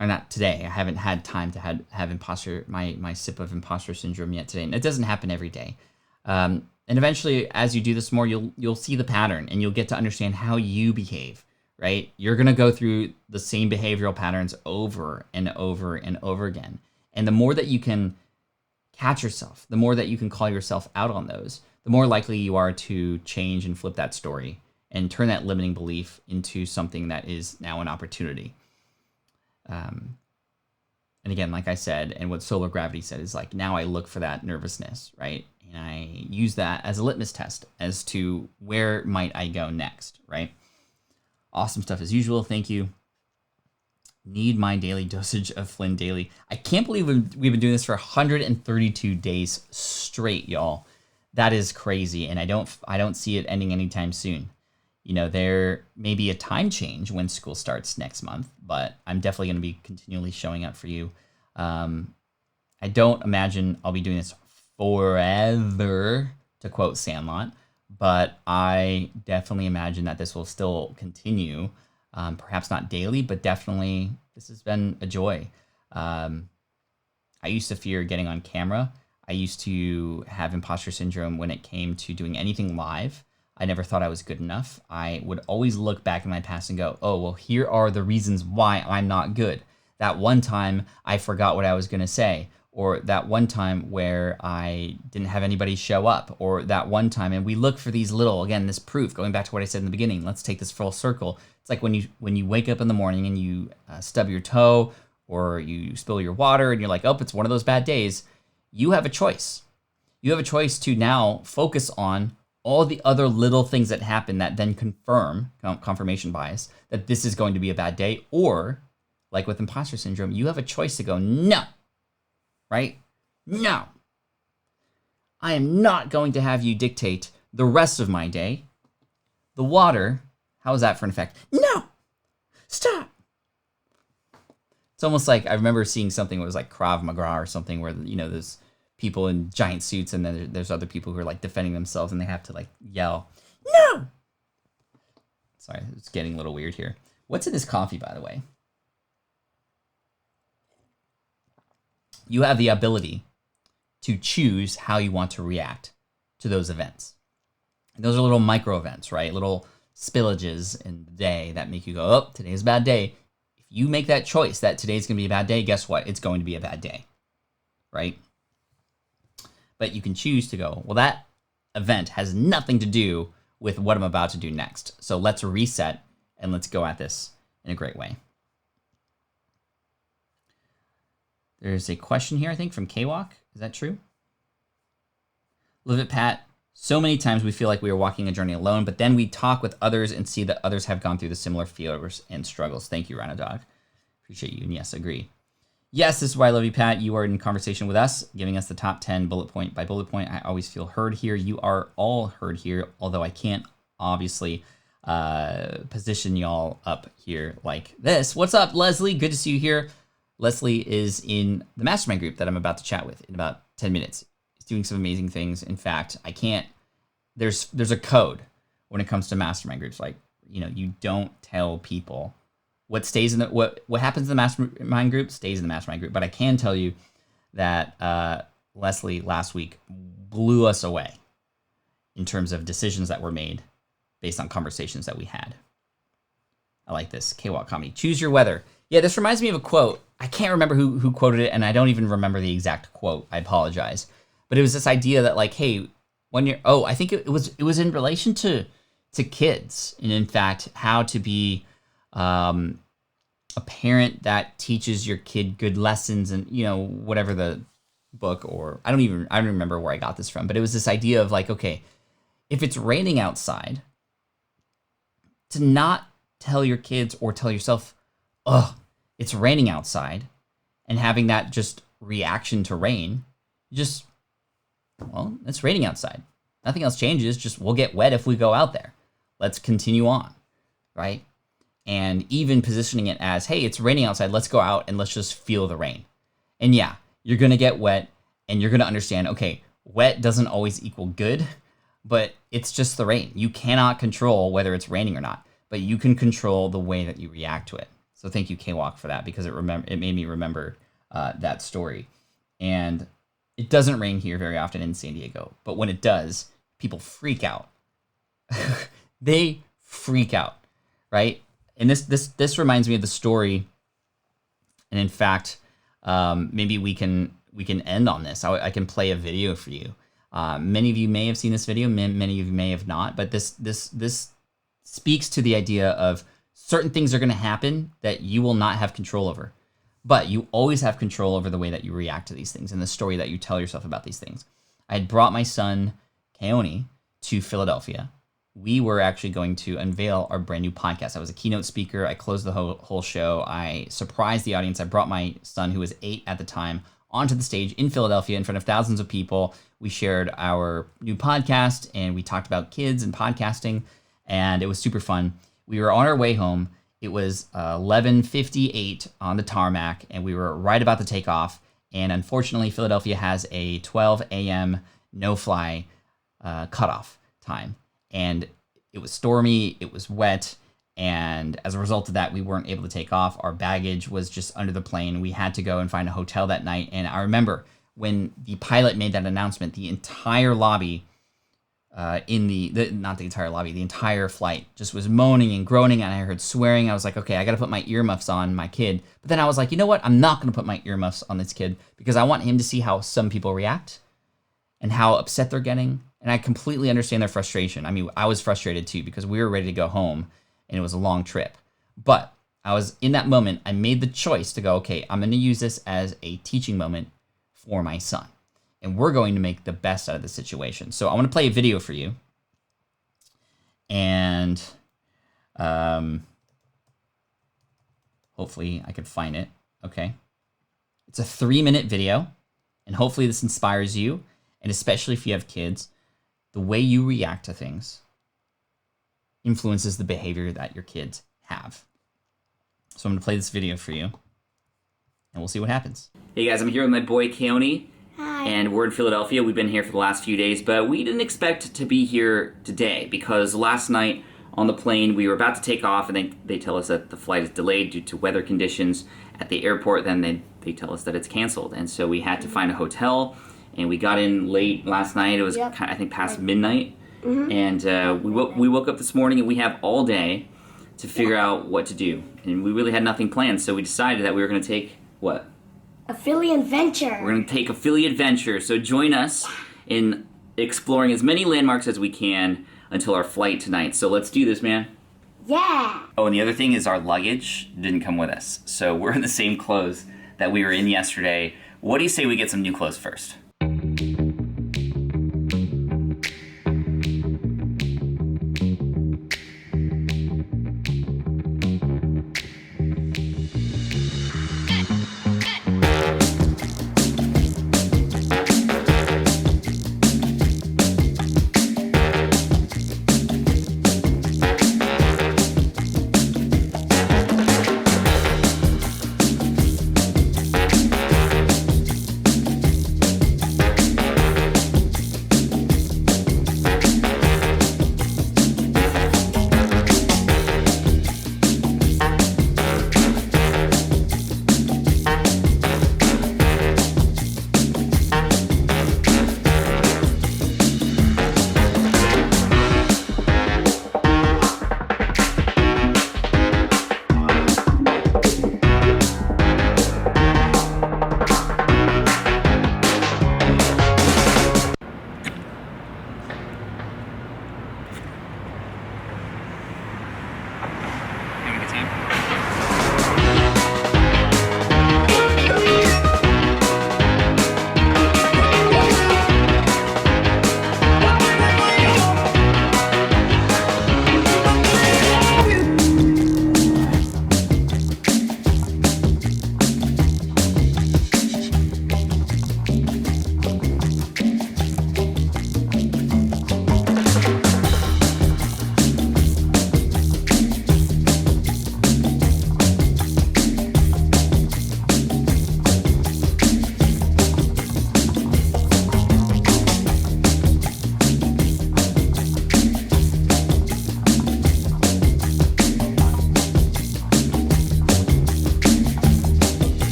or not today, I haven't had time to have my sip of imposter syndrome yet today. And it doesn't happen every day. And eventually, as you do this more, you'll see the pattern and you'll get to understand how you behave, right? You're going to go through the same behavioral patterns over and over and over again. And the more that you can catch yourself, the more that you can call yourself out on those, the more likely you are to change and flip that story and turn that limiting belief into something that is now an opportunity. And again, like I said, and what Solar Gravity said is like, now I look for that nervousness, right? And I use that as a litmus test as to where might I go next, right? Awesome stuff as usual. Thank you. Need my daily dosage of Flynn daily. I can't believe we've been doing this for 132 days straight, y'all. That is crazy. And I don't see it ending anytime soon. You know, there may be a time change when school starts next month, but I'm definitely going to be continually showing up for you. I don't imagine I'll be doing this forever, to quote Sandlot, but I definitely imagine that this will still continue. Perhaps not daily, but definitely this has been a joy. I used to fear getting on camera. I used to have imposter syndrome when it came to doing anything live. I never thought I was good enough. I would always look back in my past and go, oh, well, here are the reasons why I'm not good. That one time I forgot what I was going to say, or that one time where I didn't have anybody show up, or that one time, and we look for these little, again, this proof, going back to what I said in the beginning, let's take this full circle. It's like when you wake up in the morning and you stub your toe, or you spill your water and you're like, oh, it's one of those bad days. You have a choice. You have a choice to now focus on all the other little things that happen that then confirm, confirmation bias, that this is going to be a bad day. Or, like with imposter syndrome, you have a choice to go, no, right? No. I am not going to have you dictate the rest of my day. The water, how is that for an effect? No, stop. It's almost like, I remember seeing something that was like Krav Maga or something where, there's people in giant suits and then there's other people who are like defending themselves and they have to like yell, no! Sorry, it's getting a little weird here. What's in this coffee, by the way? You have the ability to choose how you want to react to those events. And those are little micro events, right? Little spillages in the day that make you go, oh, today's a bad day. You make that choice that today's going to be a bad day, guess what? It's going to be a bad day, right? But you can choose to go, well, that event has nothing to do with what I'm about to do next. So let's reset and let's go at this in a great way. There's a question here, I think, from Kwalk. Is that true? Live it, Pat. So many times we feel like we are walking a journey alone, but then we talk with others and see that others have gone through the similar fears and struggles. Thank you, Rhino Dog. Appreciate you. And yes, agree. Yes, this is why I love you, Pat. You are in conversation with us, giving us the top 10 bullet point by bullet point. I always feel heard here. You are all heard here, although I can't obviously position y'all up here like this. What's up, Leslie? Good to see you here. Leslie is in the mastermind group that I'm about to chat with in about 10 minutes. Doing some amazing things. In fact, there's a code when it comes to mastermind groups. Like, you don't tell people what stays in what happens in the mastermind group stays in the mastermind group. But I can tell you that Leslie last week blew us away in terms of decisions that were made based on conversations that we had. I like this. Kwalk comedy. Choose your weather. Yeah, this reminds me of a quote. I can't remember who quoted it, and I don't even remember the exact quote. I apologize. But it was this idea that, like, hey, when you're, I think it was in relation to kids, and in fact, how to be a parent that teaches your kid good lessons, and whatever the book, or I don't remember where I got this from, but it was this idea of like, okay, if it's raining outside, to not tell your kids or tell yourself, oh, it's raining outside, and having that just reaction to rain, well, it's raining outside. Nothing else changes. Just we'll get wet if we go out there. Let's continue on, right? And even positioning it as, hey, it's raining outside. Let's go out and let's just feel the rain. And yeah, you're going to get wet and you're going to understand, okay, wet doesn't always equal good, but it's just the rain. You cannot control whether it's raining or not, but you can control the way that you react to it. So thank you, Kwalk, for that, because it made me remember that story. And it doesn't rain here very often in San Diego, but when it does, people freak out. They freak out, right? And this reminds me of the story. And in fact, maybe we can end on this. I can play a video for you. Many of you may have seen this video. Many of you may have not. But this speaks to the idea of certain things are going to happen that you will not have control over. But you always have control over the way that you react to these things and the story that you tell yourself about these things. I had brought my son, Keone, to Philadelphia. We were actually going to unveil our brand new podcast. I was a keynote speaker. I closed the whole show. I surprised the audience. I brought my son, who was 8 at the time, onto the stage in Philadelphia in front of thousands of people. We shared our new podcast and we talked about kids and podcasting, and it was super fun. We were on our way home. It was 11:58 on the tarmac, and we were right about to take off. And unfortunately, Philadelphia has a 12 a.m. no-fly cutoff time. and it was stormy, it was wet, and as a result of that, we weren't able to take off. Our baggage was just under the plane. We had to go and find a hotel that night. And I remember when the pilot made that announcement, the entire lobby not the entire lobby, the entire flight just was moaning and groaning, and I heard swearing. I was like, okay, I got to put my earmuffs on my kid. But then I was like, you know what? I'm not going to put my earmuffs on this kid because I want him to see how some people react and how upset they're getting. And I completely understand their frustration. I mean, I was frustrated too because we were ready to go home and it was a long trip. But I was in that moment, I made the choice to go, okay, I'm going to use this as a teaching moment for my son. And we're going to make the best out of the situation. So I want to play a video for you. And hopefully I can find it. Okay. It's a 3-minute video. And hopefully this inspires you. And especially if you have kids, the way you react to things influences the behavior that your kids have. So I'm going to play this video for you. And we'll see what happens. Hey guys, I'm here with my boy Keone. Hi. And we're in Philadelphia. We've been here for the last few days, but we didn't expect to be here today because last night on the plane we were about to take off and they tell us that the flight is delayed due to weather conditions at the airport. Then they tell us that it's canceled. And so we had to find a hotel and we got in late last night. It was I think past midnight. And we woke up this morning and we have all day to figure out what to do. And we really had nothing planned. So we decided that we were going to take what? A Philly adventure. We're going to take a Philly adventure, so join us in exploring as many landmarks as we can until our flight tonight. So let's do this, man. Yeah. Oh, and the other thing is our luggage didn't come with us. So we're in the same clothes that we were in yesterday. What do you say we get some new clothes first?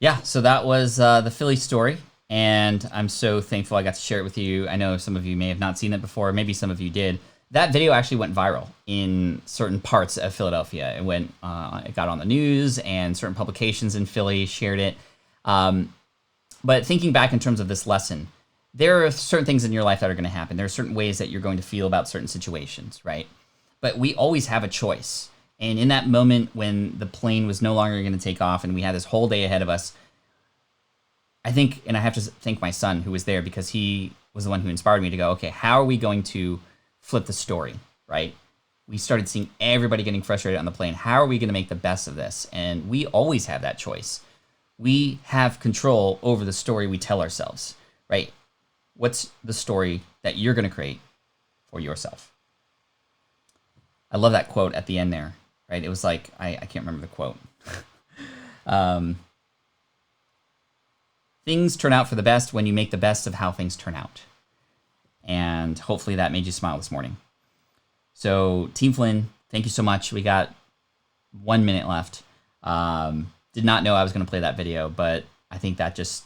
Yeah, so that was the Philly story, and I'm so thankful I got to share it with you. I know some of you may have not seen it before, maybe some of you did. That video actually went viral in certain parts of Philadelphia. It got on the news, and certain publications in Philly shared it. But thinking back in terms of this lesson, there are certain things in your life that are going to happen. There are certain ways that you're going to feel about certain situations, right? But we always have a choice. And in that moment when the plane was no longer going to take off and we had this whole day ahead of us, I think, and I have to thank my son who was there because he was the one who inspired me to go, okay, how are we going to flip the story, right? we started seeing everybody getting frustrated on the plane. How are we going to make the best of this? And we always have that choice. We have control over the story we tell ourselves, right? What's the story that you're going to create for yourself? I love that quote at the end there, right? It was like, I can't remember the quote. Things turn out for the best when you make the best of how things turn out. And hopefully that made you smile this morning. So Team Flynn, thank you so much. We got 1 minute left. Did not know I was going to play that video, but I think that just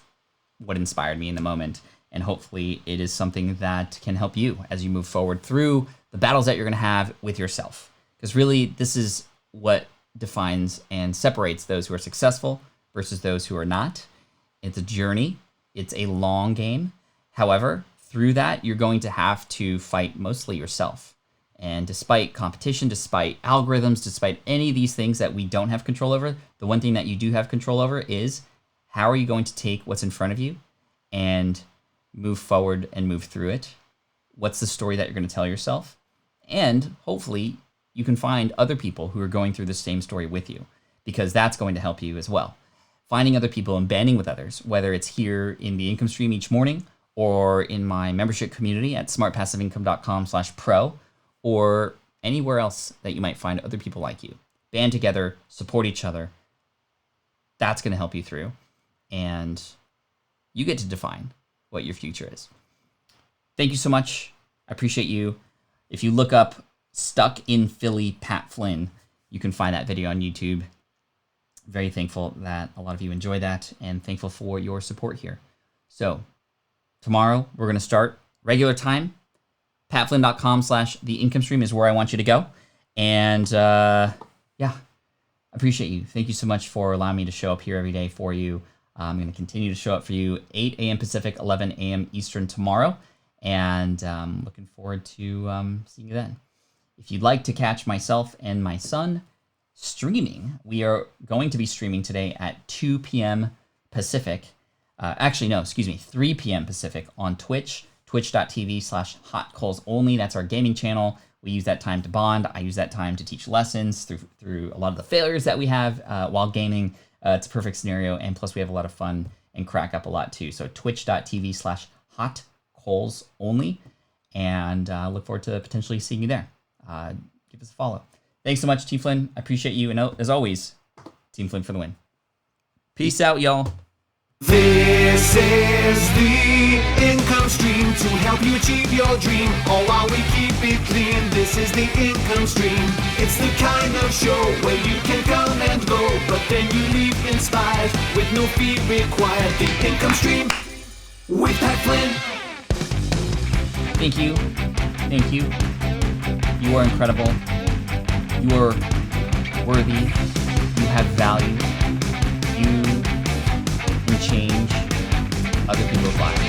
what inspired me in the moment. And hopefully it is something that can help you as you move forward through the battles that you're going to have with yourself. Because really, this is what defines and separates those who are successful versus those who are not. It's a journey. It's a long game. However, through that, you're going to have to fight mostly yourself. And despite competition, despite algorithms, despite any of these things that we don't have control over, the one thing that you do have control over is how are you going to take what's in front of you and move forward and move through it? What's the story that you're going to tell yourself? And hopefully you can find other people who are going through the same story with you, because that's going to help you as well. Finding other people and banding with others, whether it's here in the income stream each morning or in my membership community at smartpassiveincome.com/pro, or anywhere else that you might find other people like you. Band together, support each other. That's going to help you through. And you get to define what your future is. Thank you so much. I appreciate you. If you look up Stuck in Philly Pat Flynn, you can find that video on YouTube. Very thankful that a lot of you enjoy that and thankful for your support here. So tomorrow we're going to start regular time. patflynn.com/theincomestream is where I want you to go. And yeah, I appreciate you. Thank you so much for allowing me to show up here every day for you. I'm going to continue to show up for you 8 a.m. Pacific, 11 a.m. Eastern tomorrow. And looking forward to seeing you then. If you'd like to catch myself and my son streaming, we are going to be streaming today at 2 p.m. Pacific. 3 p.m. Pacific on Twitch. Twitch.tv/hotcoalsonly. That's our gaming channel. We use that time to bond. I use that time to teach lessons through a lot of the failures that we have while gaming. It's a perfect scenario, and plus we have a lot of fun and crack up a lot too. So twitch.tv/hotcoalsonly, and look forward to potentially seeing you there. Give us a follow. Thanks so much, Team Flynn. I appreciate you, and as always, Team Flynn for the win. Peace out, y'all. This is the income stream to help you achieve your dream, all while we keep it clean. This is the income stream. It's the kind of show where you can come and go, but then you leave inspired with no fee required. The income stream with Pat Flynn. Thank you. Thank you. You are incredible. You are worthy. You have value. You can change other people's lives.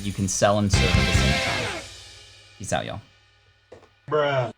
You can sell and serve at the same time. Peace out, y'all. Bruh.